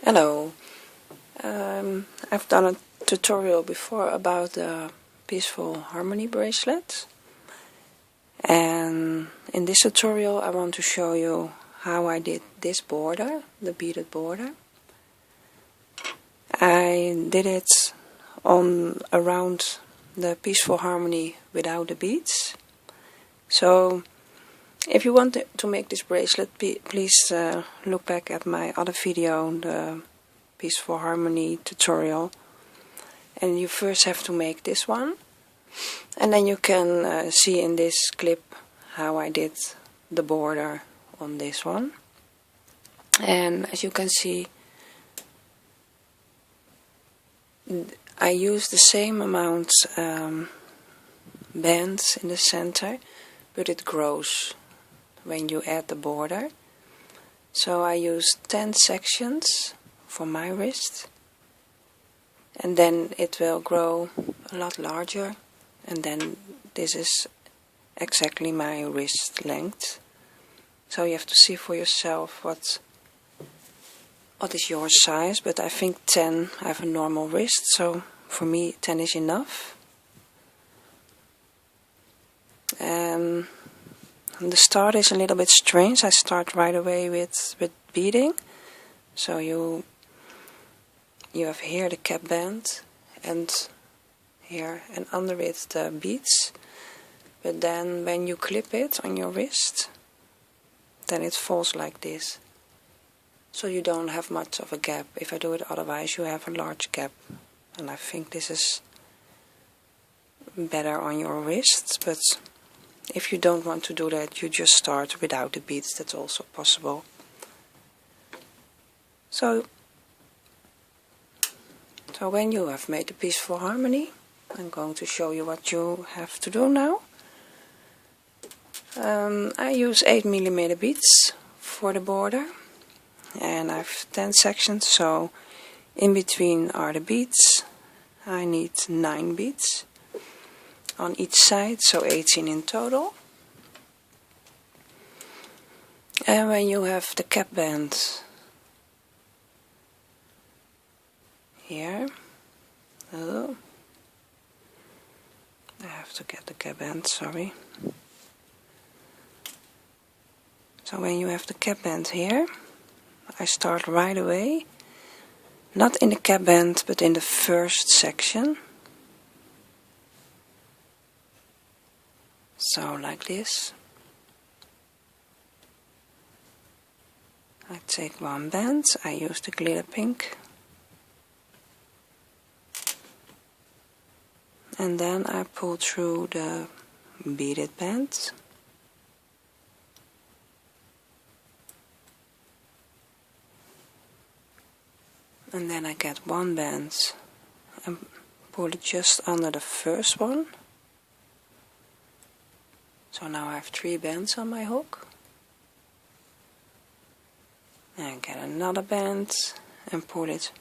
Hello, I've done a tutorial before about the Peaceful Harmony Bracelet, and in this tutorial I want to show you how I did this border, the beaded border. I did it on around the Peaceful Harmony without the beads. So if you want to make this bracelet, please look back at my other video, the Peaceful Harmony tutorial, and you first have to make this one, and then you can see in this clip how I did the border on this one. And as you can see, I use the same amount bands in the center, but it grows when you add the border. So I use 10 sections for my wrist, and then it will grow a lot larger, and then this is exactly my wrist length. So you have to see for yourself what is your size, but I think 10, I have a normal wrist, so for me 10 is enough. And the start is a little bit strange. I start right away with beading. So you have here the cap band, and here and under it the beads. But then when you clip it on your wrist, then it falls like this. So you don't have much of a gap. If I do it otherwise, you have a large gap. And I think this is better on your wrists, but if you don't want to do that, you just start without the beads. That's also possible. So when you have made the Peaceful Harmony, I'm going to show you what you have to do now. I use 8mm beads for the border, and I have 10 sections, so in between are the beads. I need 9 beads on each side, so 18 in total. And when you have the cap band here, I have to get the cap band, sorry. So when you have the cap band here, I start right away, not in the cap band, but in the first section. So like this. I take one band, I use the glitter pink, and then I pull through the beaded band. And then I get one band and pull it just under the first one. So now I have 3 bands on my hook. And get another band and pull it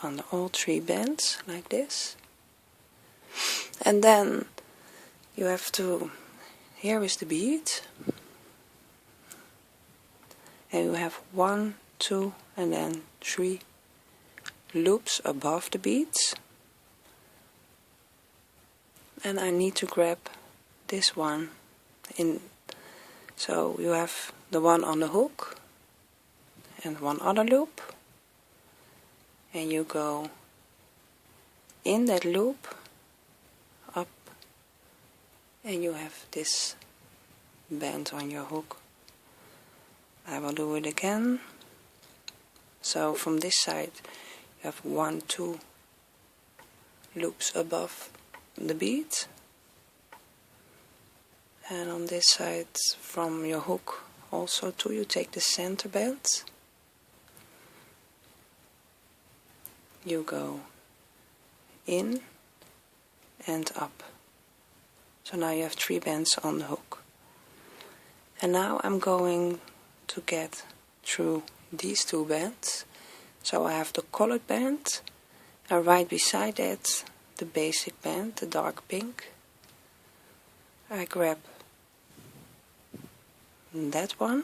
under all 3 bands, like this. And then you have to, here is the bead. And you have 1, 2, and then 3 loops above the beads. And I need to grab this one in, so you have the one on the hook and one other loop, and you go in that loop up, and you have this band on your hook. I will do it again. So from this side you have 1, 2 loops above the bead, and on this side from your hook also 2. You take the center band, you go in and up. So now you have 3 bands on the hook. And now I'm going to get through these 2 bands. So I have the colored band, and right beside that the basic band, the dark pink. I grab that one,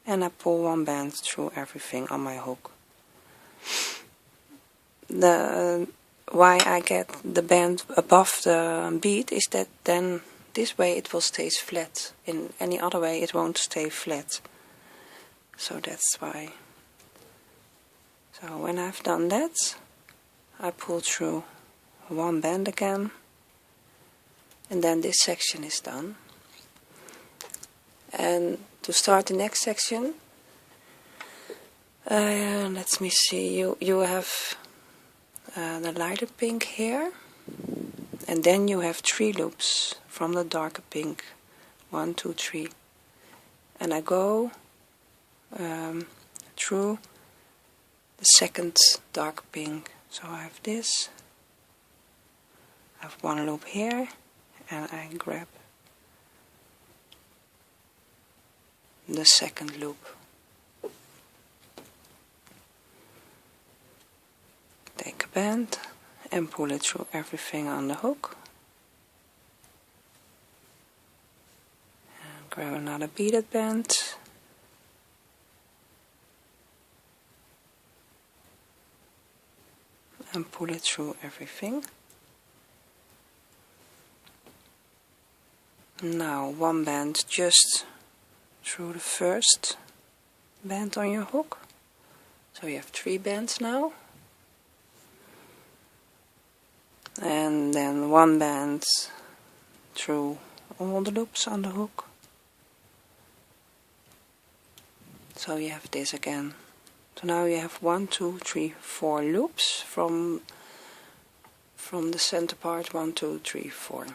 and I pull one band through everything on my hook. Why I get the band above the bead is that then this way it will stay flat. In any other way it won't stay flat. So that's why. So when I've done that, I pull through one band again, and then this section is done. And to start the next section, let me see, you have the lighter pink here, and then you have 3 loops from the darker pink, 1, 2, 3, and I go through the second dark pink. So I have this, I have 1 loop here, and I grab the second loop. Take a band and pull it through everything on the hook. And grab another beaded band. And pull it through everything. Now 1 band just through the first band on your hook. So you have 3 bands now. And then 1 band through all the loops on the hook. So you have this again. So now you have 1, 2, 3, 4 loops from the center part, 1, 2, 3, 4.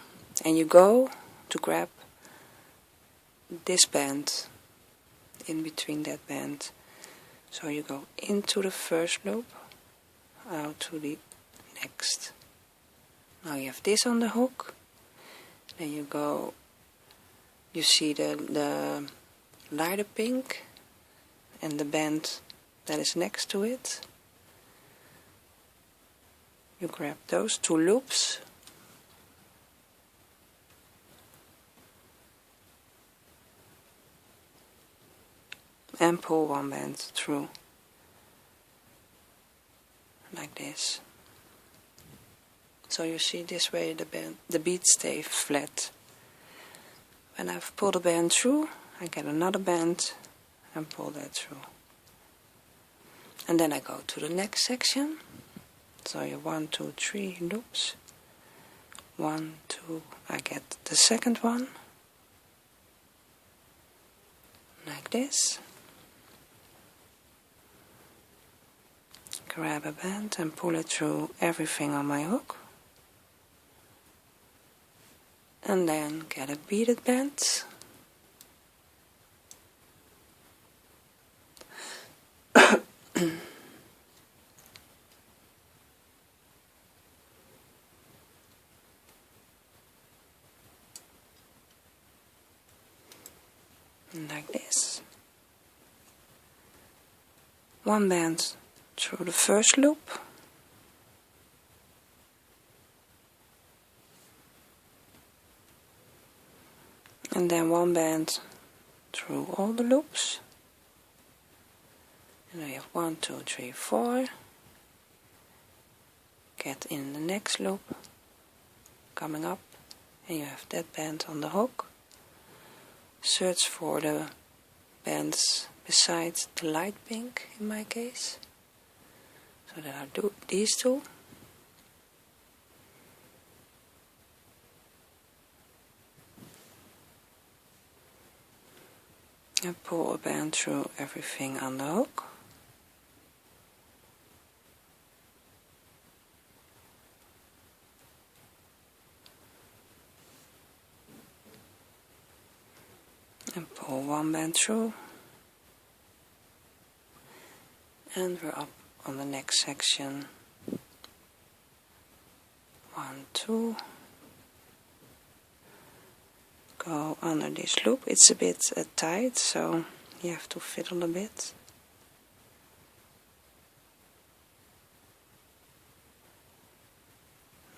And you go to grab this band in between that band. So you go into the first loop, out to the next. Now you have this on the hook, then you go, you see the lighter pink and the band that is next to it. You grab those 2 loops and pull 1 band through like this. So you see this way the beads stay flat. When I've pulled a band through, I get another band and pull that through. And then I go to the next section. So you 1, 2, 3 loops. 1, 2, I get the second one. Like this. Grab a band and pull it through everything on my hook. And then get a beaded band. Like this. 1 band through the first loop. And then 1 band through all the loops. And I have 1, 2, 3, 4. Get in the next loop, coming up, and you have that band on the hook. Search for the bands beside the light pink in my case. So that I do these 2. And pull a band through everything on the hook. And pull 1 band through. And we're up on the next section. 1, 2. Go under this loop. It's a bit tight, so you have to fiddle a bit.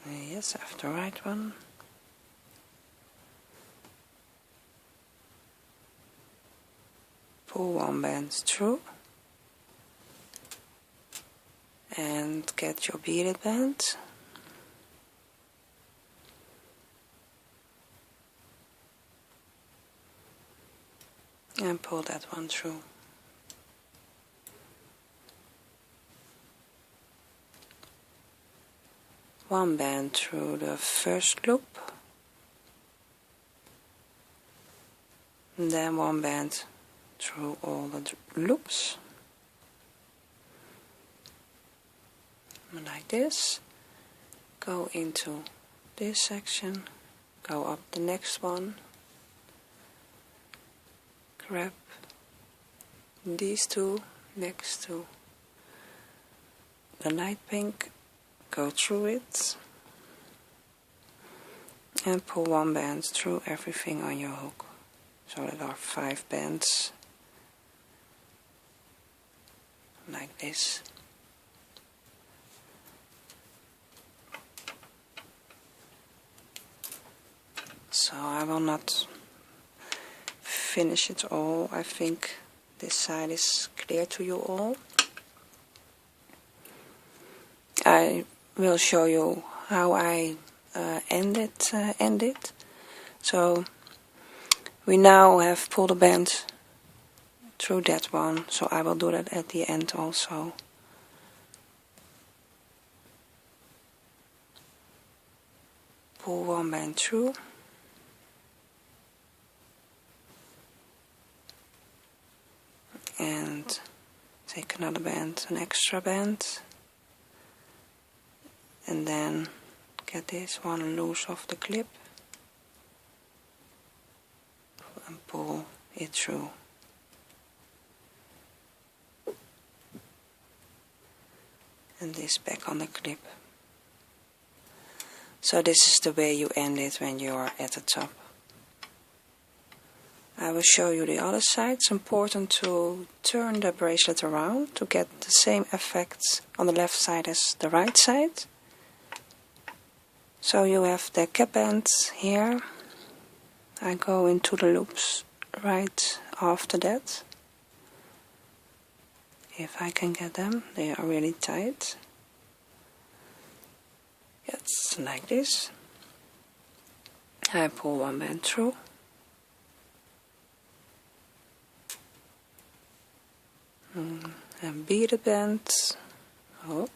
Yes, I have the right one. pull one band through and get your beaded band. And pull that one through. One band through the first loop, and then one band through all the loops, like this. Go into this section, go up the next one, grab these two next to the light pink, go through it and pull one band through everything on your hook. So there are 5 bands like this. So I will not finish it all. I think this side is clear to you all. I will show you how I end it. So we now have pulled a band through that one, so I will do that at the end also. Pull one band through, and take another band, an extra band, and then get this one loose off the clip and pull it through. And this back on the clip. So this is the way you end it when you are at the top. I will show you the other side. It's important to turn the bracelet around to get the same effects on the left side as the right side. So you have the cap band here. I go into the loops right after that. If I can get them, they are really tight. It's like this. I pull one band through. And beaded band. Oh.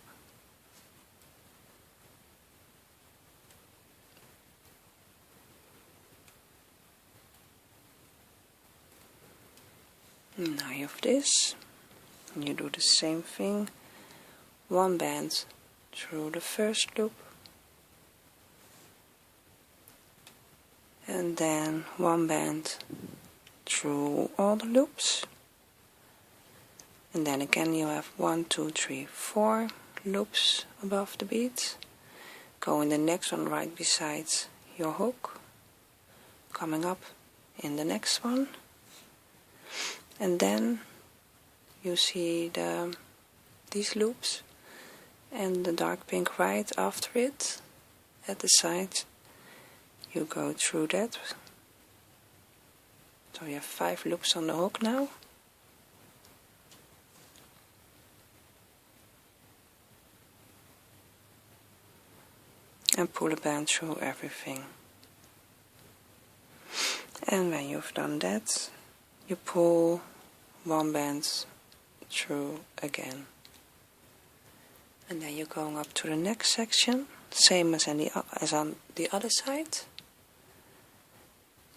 Now you have this. You do the same thing. One band through the first loop. And then one band through all the loops. And then again you have 1, 2, 3, 4 loops above the bead. Go in the next one right beside your hook. Coming up in the next one. And then you see these loops and the dark pink right after it at the side. You go through that. So you have 5 loops on the hook now. And pull a band through everything. And when you've done that, you pull one band through again. And then you're going up to the next section, same as on the other side.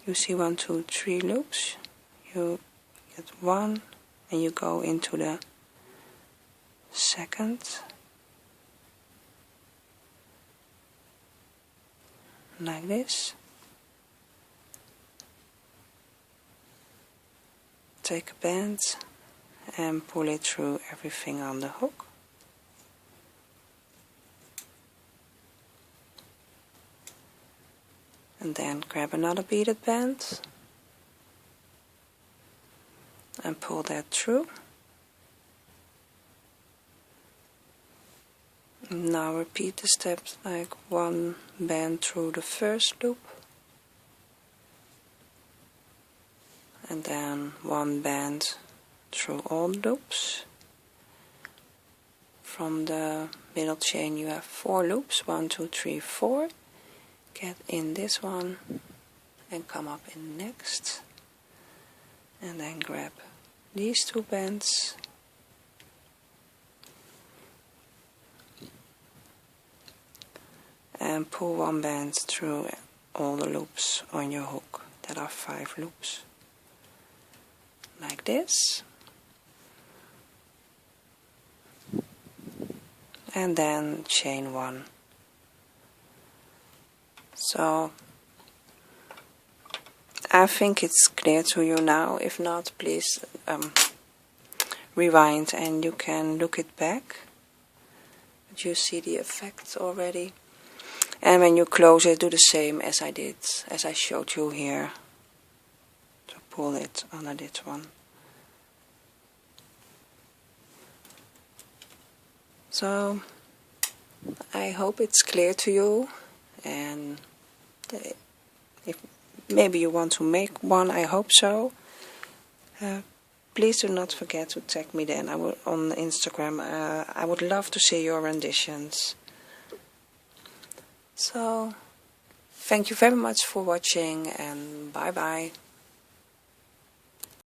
You see 1, 2, 3 loops. You get 1 and you go into the second. Like this. Take a band and pull it through everything on the hook. And then grab another beaded band and pull that through. Now repeat the steps like 1 band through the first loop, and then 1 band through all loops. From the middle chain you have 4 loops, 1, 2, 3, 4. Get in this one and come up in next, and then grab these 2 bands and pull 1 band through all the loops on your hook. That are 5 loops, like this, and then chain 1. So I think it's clear to you now. If not, please rewind and you can look it back. But you see the effect already. And when you close it, do the same as I did, as I showed you here. So pull it under this one. So I hope it's clear to you, and if maybe you want to make one, I hope so. Please do not forget to tag me then. I will on Instagram. I would love to see your renditions. So, thank you very much for watching, and bye bye.